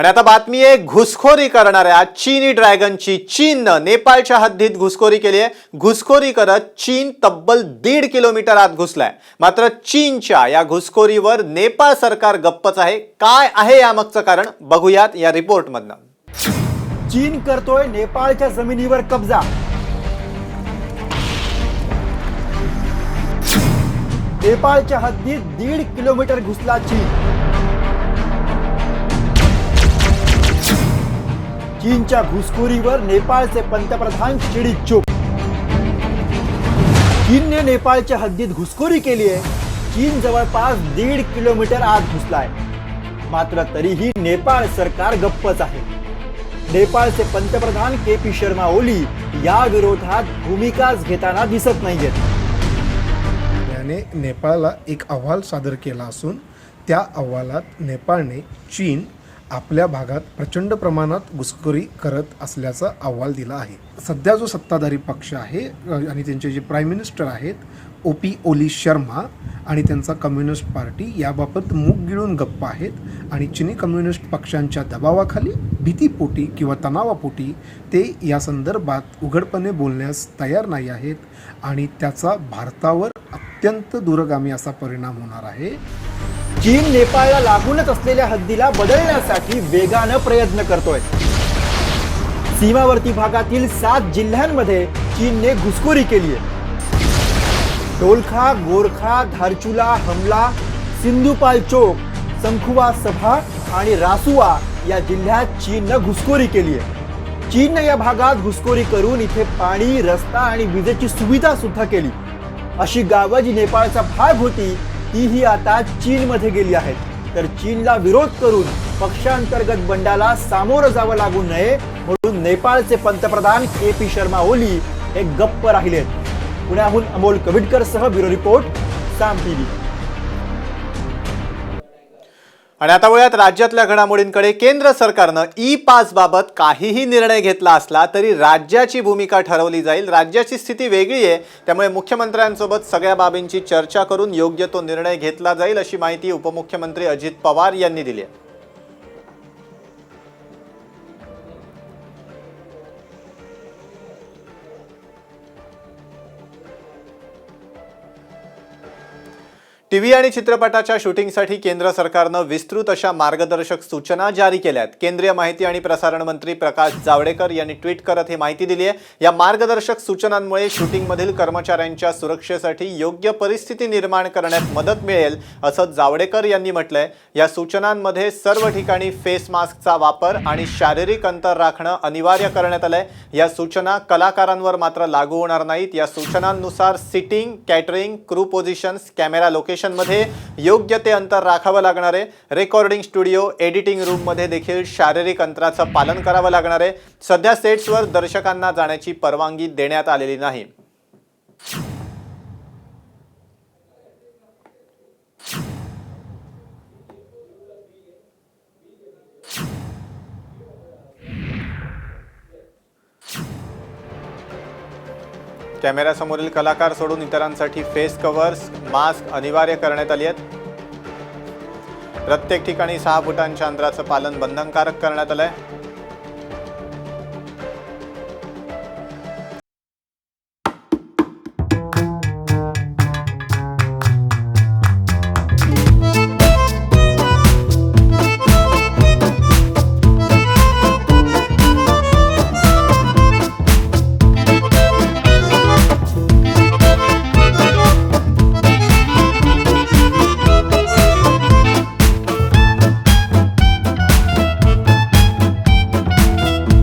आणि आता बातमी आहे घुसखोरी करणाऱ्या चीनी ड्रॅगनची। चीननं नेपाळच्या हद्दीत घुसखोरी केली आहे। घुसखोरी करत चीन तब्बल 1.5 किलोमीटर आत घुसलाय। मात्र चीनच्या या घुसखोरीवर नेपाळ सरकार गप्पच आहे। काय आहे यामागचं कारण बघूयात या रिपोर्टमधनं। चीन करतोय नेपाळच्या जमिनीवर कब्जा। नेपाळच्या हद्दीत 1.5 किलोमीटर घुसला चीन। चीनच्या घुसखोरीवर नेपाळचे पंतप्रधान चिडीत चूप। चीनने नेपाळच्या हद्दीत घुसखोरी केली आहे। चीन जवळपास 1.5 किलोमीटर आत घुसलाय। मात्र तरीही नेपाळ सरकार गप्पच आहे। नेपाळचे पंतप्रधान के.पी. शर्मा ओली या विरोधात भूमिकाच घेताना दिसत नाहीयेत। याने नेपाळला एक अहवाल सादर केला असून त्या अहवालात नेपाळने चीन आपल्या भागात प्रचंड प्रमाणात घुसखोरी करत असल्याचा अहवाल दिला आहे। सध्या जो सत्ताधारी पक्ष आहे आणि त्यांचे जे प्राईम मिनिस्टर आहेत ओ.पी. ओली शर्मा आणि त्यांचा कम्युनिस्ट पार्टी याबाबत मूग गिळून गप्प आहेत आणि चीनी कम्युनिस्ट पक्षांच्या दबावाखाली भीतीपोटी किंवा तणावापोटी ते या संदर्भात उघडपणे बोलण्यास तयार नाही आहेत आणि त्याचा भारतावर अत्यंत दूरगामी असा परिणाम होणार आहे। चीन नेपाळला लागूनच असलेल्या हद्दीला बदलण्यासाठी वेगानं प्रयत्न करतोय। सीमावर्ती भागातील 7 जिल्ह्यांमध्ये चीनने घुसखोरी केली आहे। डोलखा, गोरखा, धारचुला, हमला, सिंधुपाल चौक, संखुवा सभा आणि रासुआ या जिल्ह्यात चीननं घुसखोरी केली आहे। चीनने या भागात घुसखोरी करून इथे पाणी, रस्ता आणि विजेची सुविधा सुद्धा केली। अशी गावं जी नेपाळचा भाग होती तीही आता चीनमध्ये गेली आहेत। तर चीनला विरोध करून पक्षांतर्गत बंडाला सामोरं जावं लागू नये म्हणून नेपाळचे पंतप्रधान के.पी. शर्मा ओली हे गप्प राहिलेत। पुण्याहून अमोल कविटकर सह ब्युरो रिपोर्ट, साम टीव्ही। आणि आता वळूयात राज्यातल्या घडामोडींकडे। केंद्र सरकारनं ई-पास बाबत काहीही निर्णय घेतला असला तरी राज्याची भूमिका ठरवली जाईल। राज्याची स्थिती वेगळी आहे, त्यामुळे मुख्यमंत्र्यांसोबत सगळ्या बाबींची चर्चा करून योग्य तो निर्णय घेतला जाईल, अशी माहिती उपमुख्यमंत्री अजित पवार यांनी दिली आहे। टीव्ही आणि चित्रपटाच्या शूटिंगसाठी केंद्र सरकारनं विस्तृत अशा मार्गदर्शक सूचना जारी केल्यात। केंद्रीय माहिती आणि प्रसारण मंत्री प्रकाश जावडेकर यांनी ट्विट करत ही माहिती दिली आहे। या मार्गदर्शक सूचनांमुळे शूटिंगमधील कर्मचाऱ्यांच्या सुरक्षेसाठी योग्य परिस्थिती निर्माण करण्यात मदत मिळेल, असं जावडेकर यांनी म्हटलंय। या सूचनांमध्ये सर्व ठिकाणी फेस मास्कचा वापर आणि शारीरिक अंतर राखणं अनिवार्य करण्यात आलंय। या सूचना कलाकारांवर मात्र लागू होणार नाहीत। या सूचनांनुसार sitting, catering, crew positions, camera location मध्ये योग्य ते अंतर राखावं लागणार आहे। रेकॉर्डिंग स्टुडिओ, एडिटिंग रूम मध्ये देखील शारीरिक अंतराचं पालन करावं लागणार आहे। सध्या सेट्सवर दर्शकांना जाण्याची परवानगी देण्यात आलेली नाही। कॅमेऱ्यासमोरील कलाकार सोडून इतरांसाठी फेस कव्हर्स, मास्क अनिवार्य करण्यात आली आहेत। प्रत्येक ठिकाणी 6 फुटांच्या अंतराचं पालन बंधनकारक करण्यात आलंय।